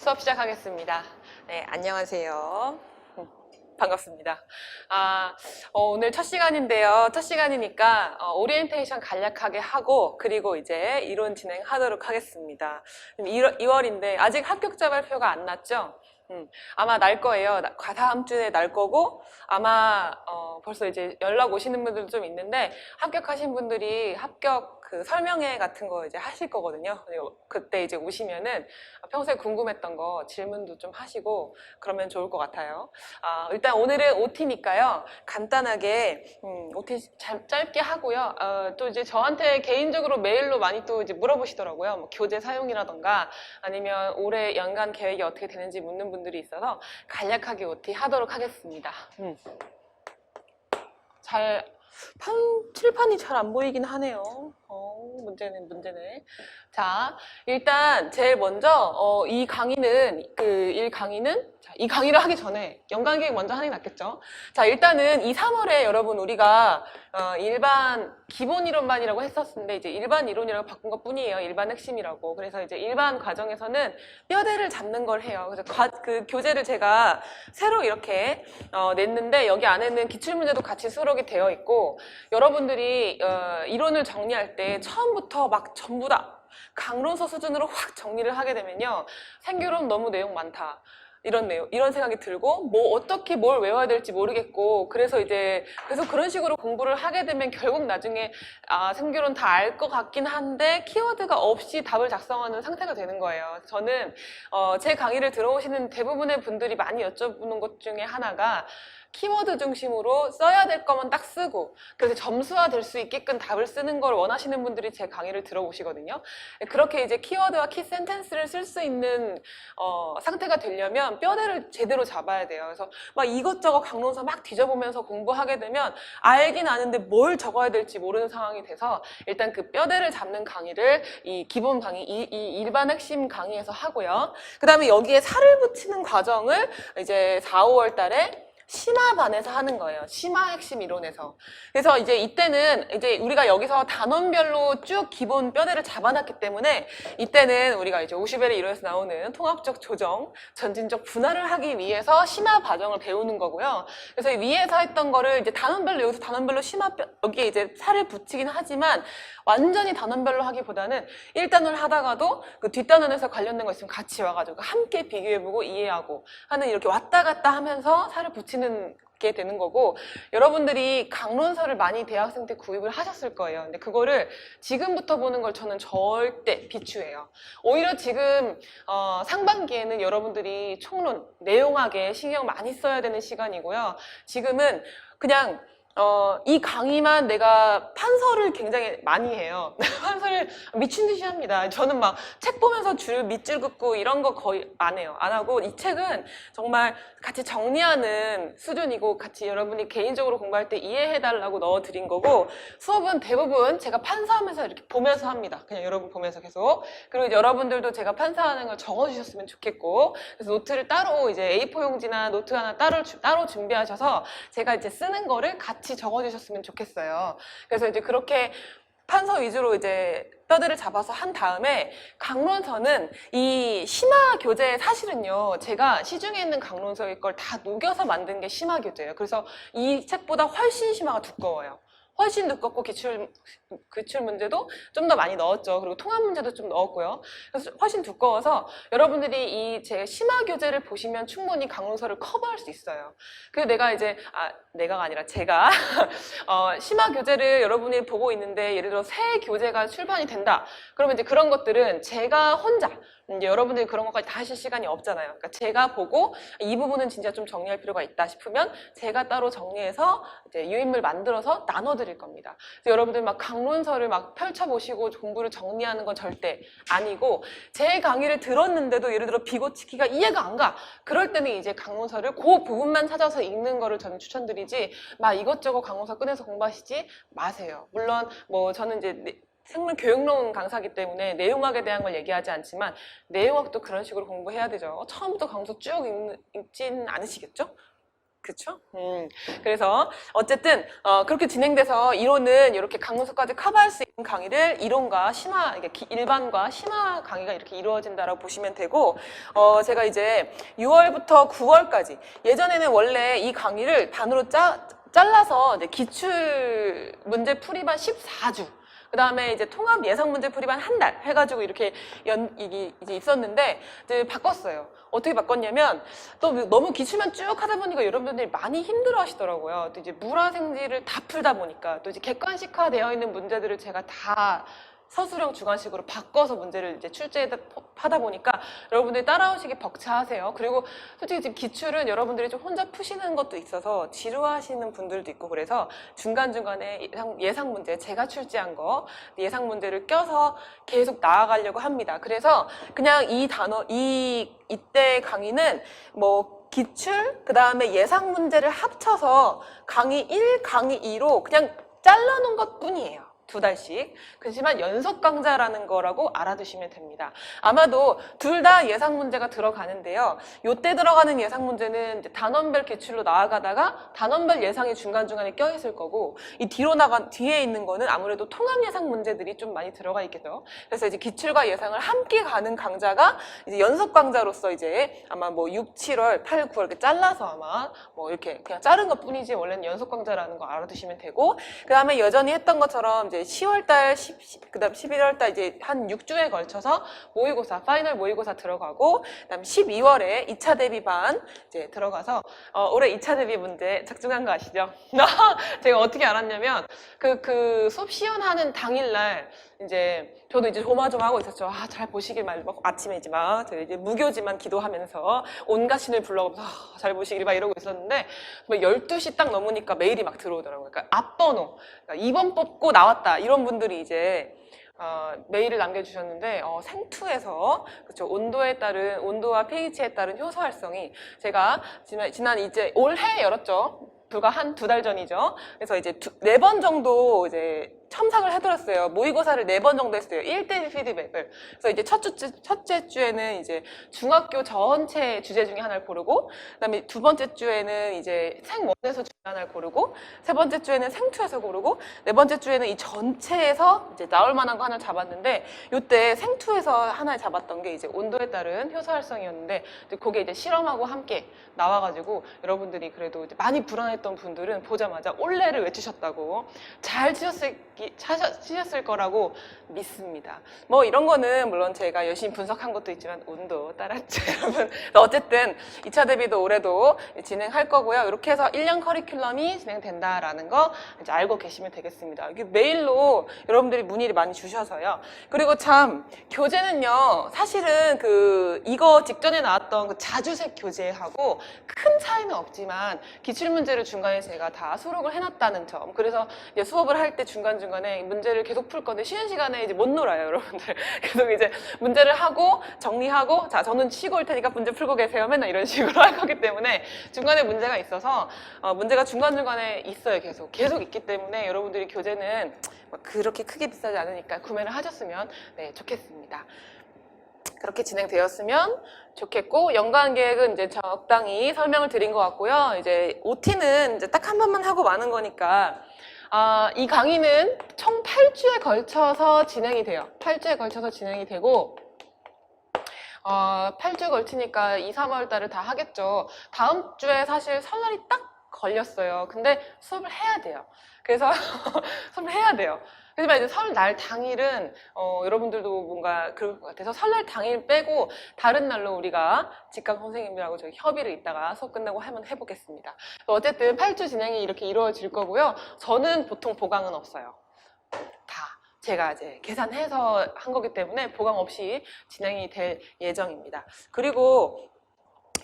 수업 시작하겠습니다. 네, 안녕하세요. 반갑습니다. 오늘 첫 시간인데요. 첫 시간이니까 오리엔테이션 간략하게 하고 그리고 이제 이론 진행하도록 하겠습니다. 2월인데 아직 합격자 발표가 안 났죠? 아마 날 거예요. 다음 주에 날 거고 아마 벌써 이제 연락 오시는 분들도 좀 있는데 합격하신 분들이 합격 그 설명회 같은 거 이제 하실 거거든요. 그때 이제 오시면은 평소에 궁금했던 거 질문도 좀 하시고 그러면 좋을 것 같아요. 일단 오늘은 OT니까요. 간단하게 OT 짧게 하고요. 또 이제 저한테 개인적으로 메일로 많이 또 이제 물어보시더라고요. 뭐 교재 사용이라던가 아니면 올해 연간 계획이 어떻게 되는지 묻는 분들이 있어서 간략하게 OT 하도록 하겠습니다. 칠판이 잘 안 보이긴 하네요. 문제네. 자, 일단 제일 먼저 이 강의는 이 강의를 하기 전에 연간 계획 먼저 하는 게 낫겠죠. 자, 일단은 이 3월에 여러분 우리가 일반 기본 이론반이라고 했었는데 이제 일반 이론이라고 바꾼 것뿐이에요. 일반 핵심이라고. 그래서 이제 일반 과정에서는 뼈대를 잡는 걸 해요. 그래서 그 교재를 제가 새로 이렇게 냈는데 여기 안에는 기출문제도 같이 수록이 되어 있고 여러분들이 이론을 정리할 때 처음부터 막 전부 다 강론서 수준으로 확 정리를 하게 되면요. 생교론 너무 내용 많다. 이런 생각이 들고, 어떻게 뭘 외워야 될지 모르겠고, 그래서 그런 식으로 공부를 하게 되면 결국 나중에, 생교론 다 알 것 같긴 한데, 키워드가 없이 답을 작성하는 상태가 되는 거예요. 저는, 제 강의를 들어오시는 대부분의 분들이 많이 여쭤보는 것 중에 하나가, 키워드 중심으로 써야 될 것만 딱 쓰고 그래서 점수화 될 수 있게끔 답을 쓰는 걸 원하시는 분들이 제 강의를 들어오시거든요. 그렇게 이제 키워드와 키 센텐스를 쓸 수 있는 상태가 되려면 뼈대를 제대로 잡아야 돼요. 그래서 막 이것저것 강론서 막 뒤져보면서 공부하게 되면 알긴 아는데 뭘 적어야 될지 모르는 상황이 돼서 일단 그 뼈대를 잡는 강의를 이 기본 강의, 이 일반 핵심 강의에서 하고요. 그 다음에 여기에 살을 붙이는 과정을 이제 4, 5월 달에 심화반에서 하는 거예요. 심화 핵심 이론에서. 그래서 이제 이때는 이제 우리가 여기서 단원별로 쭉 기본 뼈대를 잡아놨기 때문에 이때는 우리가 이제 오슈벨의 이론에서 나오는 통합적 조정, 전진적 분할을 하기 위해서 심화 과정을 배우는 거고요. 그래서 위에서 했던 거를 이제 여기서 단원별로 여기에 이제 살을 붙이긴 하지만 완전히 단원별로 하기보다는 1단원 하다가도 그 뒷단원에서 관련된 거 있으면 같이 와가지고 함께 비교해보고 이해하고 하는 이렇게 왔다 갔다 하면서 살을 붙이는 게 되는 거고 여러분들이 강론서를 많이 대학생 때 구입을 하셨을 거예요. 근데 그거를 지금부터 보는 걸 저는 절대 비추해요. 오히려 지금 상반기에는 여러분들이 총론, 내용하게 신경 많이 써야 되는 시간이고요. 지금은 그냥 이 강의만 내가 판서를 굉장히 많이 해요. 판서를 미친 듯이 합니다. 저는 막 책 보면서 밑줄 긋고 이런 거 거의 안 해요. 안 하고 이 책은 정말 같이 정리하는 수준이고 같이 여러분이 개인적으로 공부할 때 이해해달라고 넣어드린 거고 수업은 대부분 제가 판서하면서 이렇게 보면서 합니다. 그냥 여러분 보면서 계속. 그리고 이제 여러분들도 제가 판서하는 걸 적어주셨으면 좋겠고 그래서 노트를 따로 이제 A4 용지나 노트 하나 따로 준비하셔서 제가 이제 쓰는 거를 같이 적어주셨으면 좋겠어요. 그래서 이제 그렇게 판서 위주로 이제 뼈대를 잡아서 한 다음에 강론서는 이 심화 교재 사실은요 제가 시중에 있는 강론서일 걸 다 녹여서 만든 게 심화 교재예요. 그래서 이 책보다 훨씬 심화가 두꺼워요. 훨씬 두껍고 기출 문제도 좀 더 많이 넣었죠. 그리고 통합 문제도 좀 넣었고요. 그래서 훨씬 두꺼워서 여러분들이 이 제 심화 교재를 보시면 충분히 강론서를 커버할 수 있어요. 그래서 내가가 아니라 제가 심화 교재를 여러분이 보고 있는데 예를 들어 새 교재가 출판이 된다. 그러면 이제 그런 것들은 제가 혼자 이제 여러분들이 그런 것까지 다 하실 시간이 없잖아요. 그러니까 제가 보고 이 부분은 진짜 좀 정리할 필요가 있다 싶으면 제가 따로 정리해서 이제 유인물 만들어서 나눠드릴 겁니다. 그래서 여러분들 막 강론서를 막 펼쳐보시고 공부를 정리하는 건 절대 아니고 제 강의를 들었는데도 예를 들어 비고치기가 이해가 안 가. 그럴 때는 이제 강론서를 그 부분만 찾아서 읽는 거를 저는 추천드리지 막 이것저것 강론서 꺼내서 공부하시지 마세요. 물론 저는 이제 생물 교육론 강사이기 때문에 내용학에 대한 걸 얘기하지 않지만 내용학도 그런 식으로 공부해야 되죠. 처음부터 강서 쭉 읽진 않으시겠죠? 그쵸? 그래서 어쨌든 그렇게 진행돼서 이론은 이렇게 강문서까지 커버할 수 있는 강의를 이론과 심화, 일반과 심화 강의가 이렇게 이루어진다라고 보시면 되고 제가 이제 6월부터 9월까지 예전에는 원래 이 강의를 반으로 잘라서 이제 기출 문제 풀이반 14주 그 다음에 이제 통합 예상 문제 풀이반 한 달 해가지고 이렇게 이게 이제 있었는데 이제 바꿨어요. 어떻게 바꿨냐면 또 너무 기출만 쭉 하다 보니까 여러분들이 많이 힘들어 하시더라고요. 또 이제 물화생지를 다 풀다 보니까 또 이제 객관식화 되어 있는 문제들을 제가 다 서술형 주관식으로 바꿔서 문제를 이제 출제하다 보니까 여러분들이 따라오시기 벅차하세요. 그리고 솔직히 지금 기출은 여러분들이 좀 혼자 푸시는 것도 있어서 지루하시는 분들도 있고 그래서 중간중간에 예상 문제, 제가 출제한 거 예상 문제를 껴서 계속 나아가려고 합니다. 그래서 그냥 이 단어, 이때 강의는 뭐 기출, 그 다음에 예상 문제를 합쳐서 강의 1, 강의 2로 그냥 잘라놓은 것 뿐이에요. 2달씩. 그렇지만 연속 강좌라는 거라고 알아두시면 됩니다. 아마도 둘 다 예상 문제가 들어가는데요. 요때 들어가는 예상 문제는 이제 단원별 기출로 나아가다가 단원별 예상이 중간중간에 껴있을 거고 이 뒤에 있는 거는 아무래도 통합 예상 문제들이 좀 많이 들어가 있겠죠. 그래서 이제 기출과 예상을 함께 가는 강좌가 이제 연속 강좌로서 이제 아마 뭐 6, 7월, 8, 9월 이렇게 잘라서 아마 뭐 이렇게 그냥 자른 것 뿐이지 원래는 연속 강좌라는 거 알아두시면 되고 그 다음에 여전히 했던 것처럼 이제 10월달, 그 다음 11월달 이제 한 6주에 걸쳐서 모의고사, 파이널 모의고사 들어가고, 그 다음 12월에 2차 대비반 이제 들어가서, 올해 2차 대비 문제 작중한 거 아시죠? 제가 어떻게 알았냐면, 그 수업 시연하는 당일날, 이제, 저도 이제 조마조마하고 있었죠. 잘 보시길 말고, 아침에지만, 제가 이제 무교지만 기도하면서, 온갖 신을 불러가면서, 잘 보시길 막 이러고 있었는데, 12시 딱 넘으니까 메일이 막 들어오더라고요. 그러니까 앞번호, 그러니까 2번 뽑고 나왔다. 이런 분들이 이제, 메일을 남겨주셨는데, 생투에서, 그쵸, 온도와 pH에 따른 효소 활성이, 제가 지난 이제 올해 열었죠. 불과 한 2달 전이죠. 그래서 이제 4번 정도 이제 첨삭을 해드렸어요. 모의고사를 4번 정도 했어요. 1대1 피드백을. 그래서 이제 첫째 주에는 이제 중학교 전체 주제 중에 하나를 고르고, 그 다음에 2번째 주에는 이제 생1에서 주제 하나를 고르고, 3번째 주에는 생2에서 고르고, 4번째 주에는 이 전체에서 이제 나올 만한 거 하나 잡았는데, 요때 생2에서 하나 잡았던 게 이제 온도에 따른 효소 활성이었는데, 그게 이제 실험하고 함께 나와가지고, 여러분들이 그래도 이제 많이 불안했던 분들은 보자마자 올레를 외치셨다고 잘 치셨을 거라고 믿습니다. 뭐 이런 거는 물론 제가 열심히 분석한 것도 있지만 운도 따랐죠, 여러분. 어쨌든 2차 대비도 올해도 진행할 거고요. 이렇게 해서 1년 커리큘럼이 진행된다라는 거 이제 알고 계시면 되겠습니다. 이게 메일로 여러분들이 문의를 많이 주셔서요. 그리고 참 교재는요, 사실은 이거 직전에 나왔던 그 자주색 교재하고 큰 차이는 없지만 기출문제를 중간에 제가 다 수록을 해놨다는 점. 그래서 이제 수업을 할 때 중간중간에 문제를 계속 풀 건데 쉬는 시간에 이제 못 놀아요, 여러분들. 계속 이제 문제를 하고 정리하고 자, 저는 쉬고 올 테니까 문제 풀고 계세요. 맨날 이런 식으로 할 거기 때문에 중간에 문제가 있어서 문제가 중간중간에 있어요. 계속 있기 때문에 여러분들이 교재는 그렇게 크게 비싸지 않으니까 구매를 하셨으면 네, 좋겠습니다. 그렇게 진행되었으면 좋겠고, 연간 계획은 이제 적당히 설명을 드린 것 같고요. 이제 OT는 이제 딱 한 번만 하고 마는 거니까, 이 강의는 총 8주에 걸쳐서 진행이 돼요. 8주에 걸쳐서 진행이 되고, 8주에 걸치니까 2, 3월 달을 다 하겠죠. 다음 주에 사실 설날이 딱 걸렸어요. 근데 수업을 해야 돼요. 그래서 수업을 해야 돼요. 하지만 이제 설날 당일은 여러분들도 뭔가 그럴 것 같아서 설날 당일 빼고 다른 날로 우리가 직강 선생님들하고 저희 협의를 이따가 수업 끝나고 한번 해보겠습니다. 어쨌든 8주 진행이 이렇게 이루어질 거고요. 저는 보통 보강은 없어요. 다 제가 이제 계산해서 한 거기 때문에 보강 없이 진행이 될 예정입니다. 그리고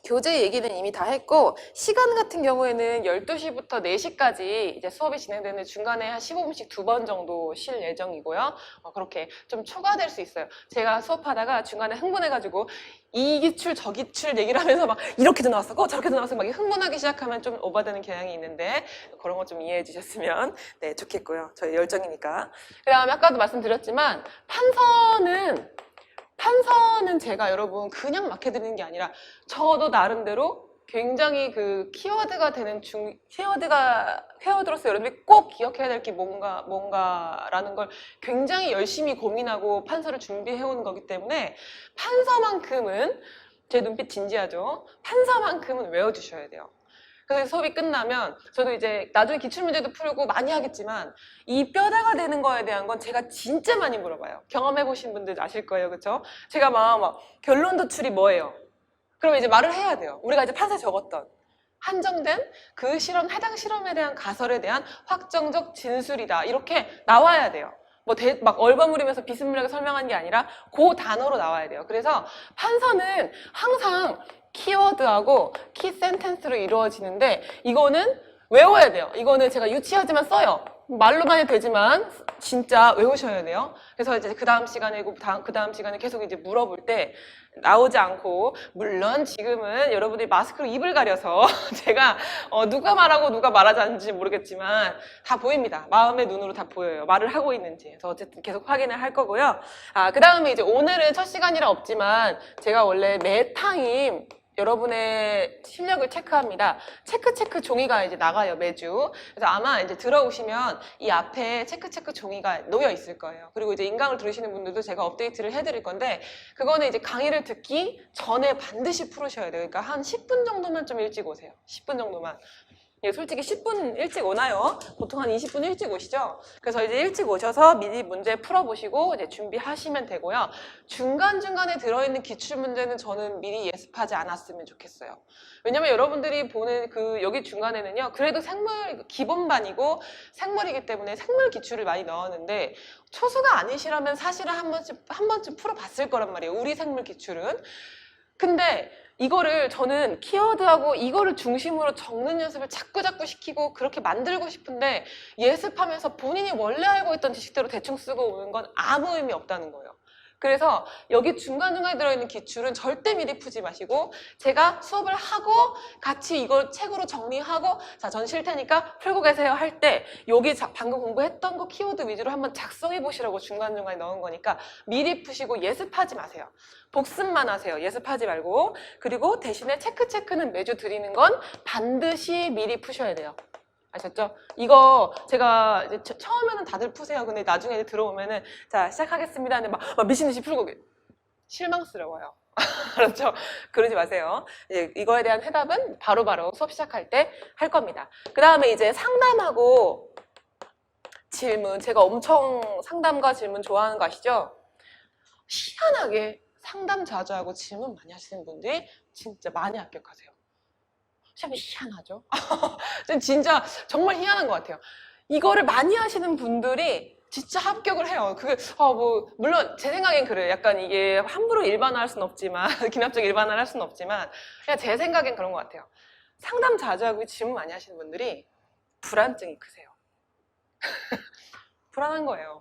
교재 얘기는 이미 다 했고, 시간 같은 경우에는 12시부터 4시까지 이제 수업이 진행되는데 중간에 한 15분씩 2번 정도 쉴 예정이고요. 그렇게 좀 초과될 수 있어요. 제가 수업하다가 중간에 흥분해가지고 이 기출, 저 기출 얘기를 하면서 막 이렇게도 나왔었고 저렇게도 나왔었고 막 흥분하기 시작하면 좀 오버되는 경향이 있는데 그런 거 좀 이해해 주셨으면 네, 좋겠고요. 저희 열정이니까. 그 다음에 아까도 말씀드렸지만 판서는 제가 여러분 그냥 막 해드리는 게 아니라 저도 나름대로 굉장히 그 키워드가 되는 키워드로서 여러분들이 꼭 기억해야 될 게 뭔가라는 걸 굉장히 열심히 고민하고 판서를 준비해온 거기 때문에 판서만큼은, 제 눈빛 진지하죠? 판서만큼은 외워주셔야 돼요. 그래서 수업이 끝나면 저도 이제 나중에 기출문제도 풀고 많이 하겠지만 이 뼈대가 되는 거에 대한 건 제가 진짜 많이 물어봐요. 경험해보신 분들 아실 거예요. 그쵸? 제가 막 결론 도출이 뭐예요? 그럼 이제 말을 해야 돼요. 우리가 이제 판사에 적었던 한정된 그 실험, 해당 실험에 대한 가설에 대한 확정적 진술이다. 이렇게 나와야 돼요. 막 얼버무리면서 비스무리하게 설명한 게 아니라 그 단어로 나와야 돼요. 그래서 판서는 항상 키워드하고 키 센텐스로 이루어지는데 이거는 외워야 돼요. 이거는 제가 유치하지만 써요. 말로만 해도 되지만 진짜 외우셔야 돼요. 그래서 이제 그 다음 시간에 계속 이제 물어볼 때 나오지 않고, 물론 지금은 여러분들이 마스크로 입을 가려서 제가 누가 말하고 누가 말하지 않는지 모르겠지만 다 보입니다. 마음의 눈으로 다 보여요. 말을 하고 있는지. 그래서 어쨌든 계속 확인을 할 거고요. 그 다음에 이제 오늘은 첫 시간이라 없지만 제가 원래 매 타임 여러분의 실력을 체크합니다. 체크 종이가 이제 나가요, 매주. 그래서 아마 이제 들어오시면 이 앞에 체크 종이가 놓여 있을 거예요. 그리고 이제 인강을 들으시는 분들도 제가 업데이트를 해드릴 건데, 그거는 이제 강의를 듣기 전에 반드시 풀으셔야 돼요. 그러니까 한 10분 정도만 좀 일찍 오세요. 10분 정도만. 예, 솔직히 10분 일찍 오나요? 보통 한 20분 일찍 오시죠? 그래서 이제 일찍 오셔서 미리 문제 풀어보시고 이제 준비하시면 되고요. 중간중간에 들어있는 기출문제는 저는 미리 예습하지 않았으면 좋겠어요. 왜냐면 여러분들이 보는 여기 중간에는요, 그래도 생물 기본반이고 생물이기 때문에 생물 기출을 많이 넣었는데, 초수가 아니시라면 사실은 한 번쯤 풀어봤을 거란 말이에요. 우리 생물 기출은. 근데 이거를 저는 키워드하고 이거를 중심으로 적는 연습을 자꾸 시키고 그렇게 만들고 싶은데, 예습하면서 본인이 원래 알고 있던 지식대로 대충 쓰고 오는 건 아무 의미 없다는 거예요. 그래서 여기 중간중간에 들어있는 기출은 절대 미리 푸지 마시고, 제가 수업을 하고 같이 이걸 책으로 정리하고 자, 전 쉴 테니까 풀고 계세요 할 때 여기 방금 공부했던 거 키워드 위주로 한번 작성해 보시라고 중간중간에 넣은 거니까 미리 푸시고 예습하지 마세요. 복습만 하세요. 예습하지 말고. 그리고 대신에 체크는 매주 드리는 건 반드시 미리 푸셔야 돼요. 아셨죠? 이거 제가 이제 처음에는 다들 푸세요. 근데 나중에 들어오면은 자, 시작하겠습니다. 근데 막 미친 듯이 풀고 실망스러워요. 그렇죠? 그러지 마세요. 이거에 대한 해답은 바로바로 수업 시작할 때 할 겁니다. 그 다음에 이제 상담하고 질문. 제가 엄청 상담과 질문 좋아하는 거 아시죠? 희한하게 상담 자주 하고 질문 많이 하시는 분들이 진짜 많이 합격하세요. 참 희한하죠? 진짜 정말 희한한 것 같아요. 이거를 많이 하시는 분들이 진짜 합격을 해요. 그게 물론 제 생각엔 그래요. 약간 이게 함부로 일반화할 수는 없지만 기납적 일반화를 할 수는 없지만 그냥 제 생각엔 그런 것 같아요. 상담 자주 하고 질문 많이 하시는 분들이 불안증이 크세요. 불안한 거예요.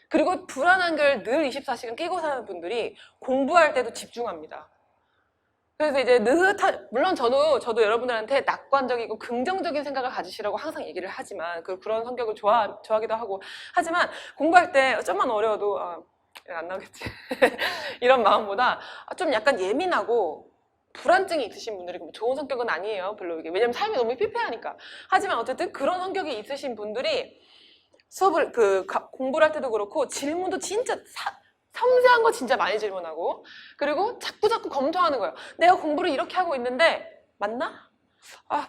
그리고 불안한 걸 늘 24시간 끼고 사는 분들이 공부할 때도 집중합니다. 그래서 이제 물론 저도 여러분들한테 낙관적이고 긍정적인 생각을 가지시라고 항상 얘기를 하지만, 그런 성격을 좋아하기도 하고, 하지만 공부할 때 좀만 어려워도 안 나오겠지 이런 마음보다 좀 약간 예민하고 불안증이 있으신 분들이 좋은 성격은 아니에요, 별로. 이게 왜냐면 삶이 너무 피폐하니까. 하지만 어쨌든 그런 성격이 있으신 분들이 수업을 공부를 할 때도 그렇고 질문도 진짜 섬세한 거 진짜 많이 질문하고, 그리고 자꾸 검토하는 거예요. 내가 공부를 이렇게 하고 있는데 맞나?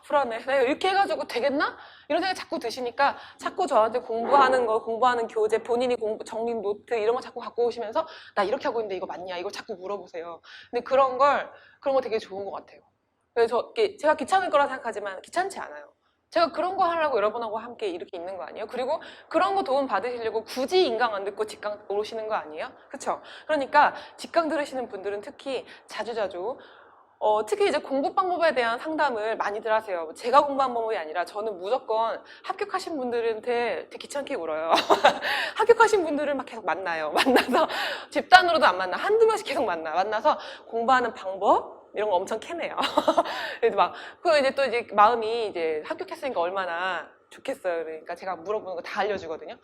불안해. 내가 이렇게 해가지고 되겠나? 이런 생각이 자꾸 드시니까 자꾸 저한테 공부하는 교재, 본인이 정리 노트 이런 거 자꾸 갖고 오시면서 나 이렇게 하고 있는데 이거 맞냐? 이거 자꾸 물어보세요. 근데 그런 거 되게 좋은 것 같아요. 그래서 제가 귀찮을 거라 생각하지만 귀찮지 않아요. 제가 그런 거 하려고 여러분하고 함께 이렇게 있는 거 아니에요? 그리고 그런 거 도움 받으시려고 굳이 인강 안 듣고 직강 오시는 거 아니에요? 그쵸? 그러니까 직강 들으시는 분들은 특히 자주자주 특히 이제 공부 방법에 대한 상담을 많이들 하세요. 제가 공부한 방법이 아니라 저는 무조건 합격하신 분들한테 되게 귀찮게 울어요. 합격하신 분들을 막 계속 만나요. 만나서 집단으로도 안 만나. 한두 명씩 계속 만나서 공부하는 방법 이런 거 엄청 캐네요. 그래도 이제 또 마음이 이제 합격했으니까 얼마나 좋겠어요. 그러니까 제가 물어보는 거 다 알려주거든요.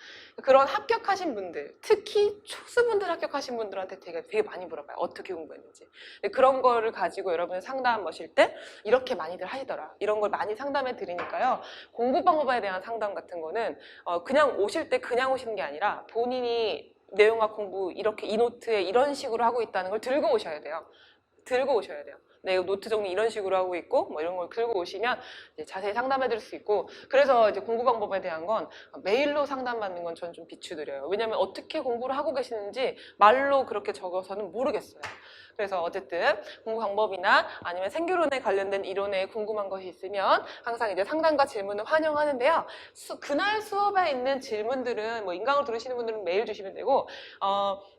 그런 합격하신 분들, 특히 초수분들 합격하신 분들한테 되게 많이 물어봐요. 어떻게 공부했는지. 근데 그런 거를 가지고 여러분이 상담 하실 때 이렇게 많이들 하시더라. 이런 걸 많이 상담해 드리니까요. 공부 방법에 대한 상담 같은 거는 그냥 오실 때 그냥 오시는 게 아니라 본인이 내용학 공부 이렇게 이 노트에 이런 식으로 하고 있다는 걸 들고 오셔야 돼요. 들고 오셔야 돼요. 네, 노트 정리 이런 식으로 하고 있고, 뭐 이런 걸 들고 오시면 이제 자세히 상담해 드릴 수 있고, 그래서 이제 공부 방법에 대한 건 메일로 상담받는 건 저는 좀 비추드려요. 왜냐면 어떻게 공부를 하고 계시는지 말로 그렇게 적어서는 모르겠어요. 그래서 어쨌든 공부 방법이나 아니면 생교론에 관련된 이론에 궁금한 것이 있으면 항상 이제 상담과 질문을 환영하는데요. 그날 수업에 있는 질문들은 뭐 인강을 들으시는 분들은 메일 주시면 되고,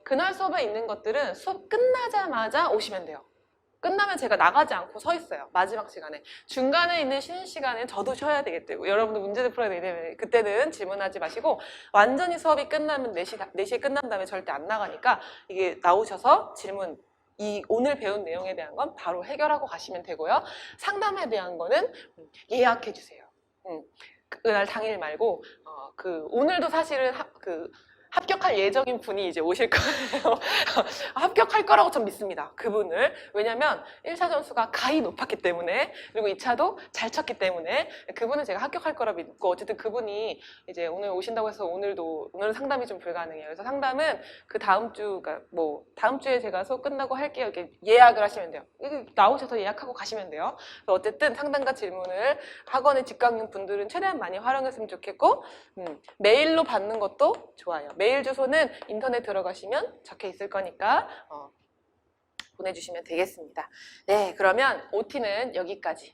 그날 수업에 있는 것들은 수업 끝나자마자 오시면 돼요. 끝나면 제가 나가지 않고 서 있어요. 마지막 시간에. 중간에 있는 쉬는 시간에 저도 쉬어야 되겠고 여러분도 문제를 풀어야 되기 때문에 그때는 질문하지 마시고 완전히 수업이 끝나면 4시에 끝난 다음에 절대 안 나가니까 이게 나오셔서 질문 오늘 배운 내용에 대한 건 바로 해결하고 가시면 되고요. 상담에 대한 거는 예약해 주세요. 그날 당일 말고 오늘도 사실은 합격할 예정인 분이 이제 오실 거예요. 합격할 거라고 전 믿습니다. 그분을. 왜냐면 1차 점수가 가히 높았기 때문에 그리고 2차도 잘 쳤기 때문에 그분은 제가 합격할 거라 믿고 어쨌든 그분이 이제 오늘 오신다고 해서 오늘은 상담이 좀 불가능해요. 그래서 상담은 그 다음 주, 그러니까 뭐 다음 주에 제가 수업 끝나고 할게요. 이렇게 예약을 하시면 돼요. 나오셔서 예약하고 가시면 돼요. 그래서 어쨌든 상담과 질문을 학원에 직강용 분들은 최대한 많이 활용했으면 좋겠고 메일로 받는 것도 좋아요. 메일 주소는 인터넷 들어가시면 적혀 있을 거니까 보내주시면 되겠습니다. 네, 그러면 OT는 여기까지.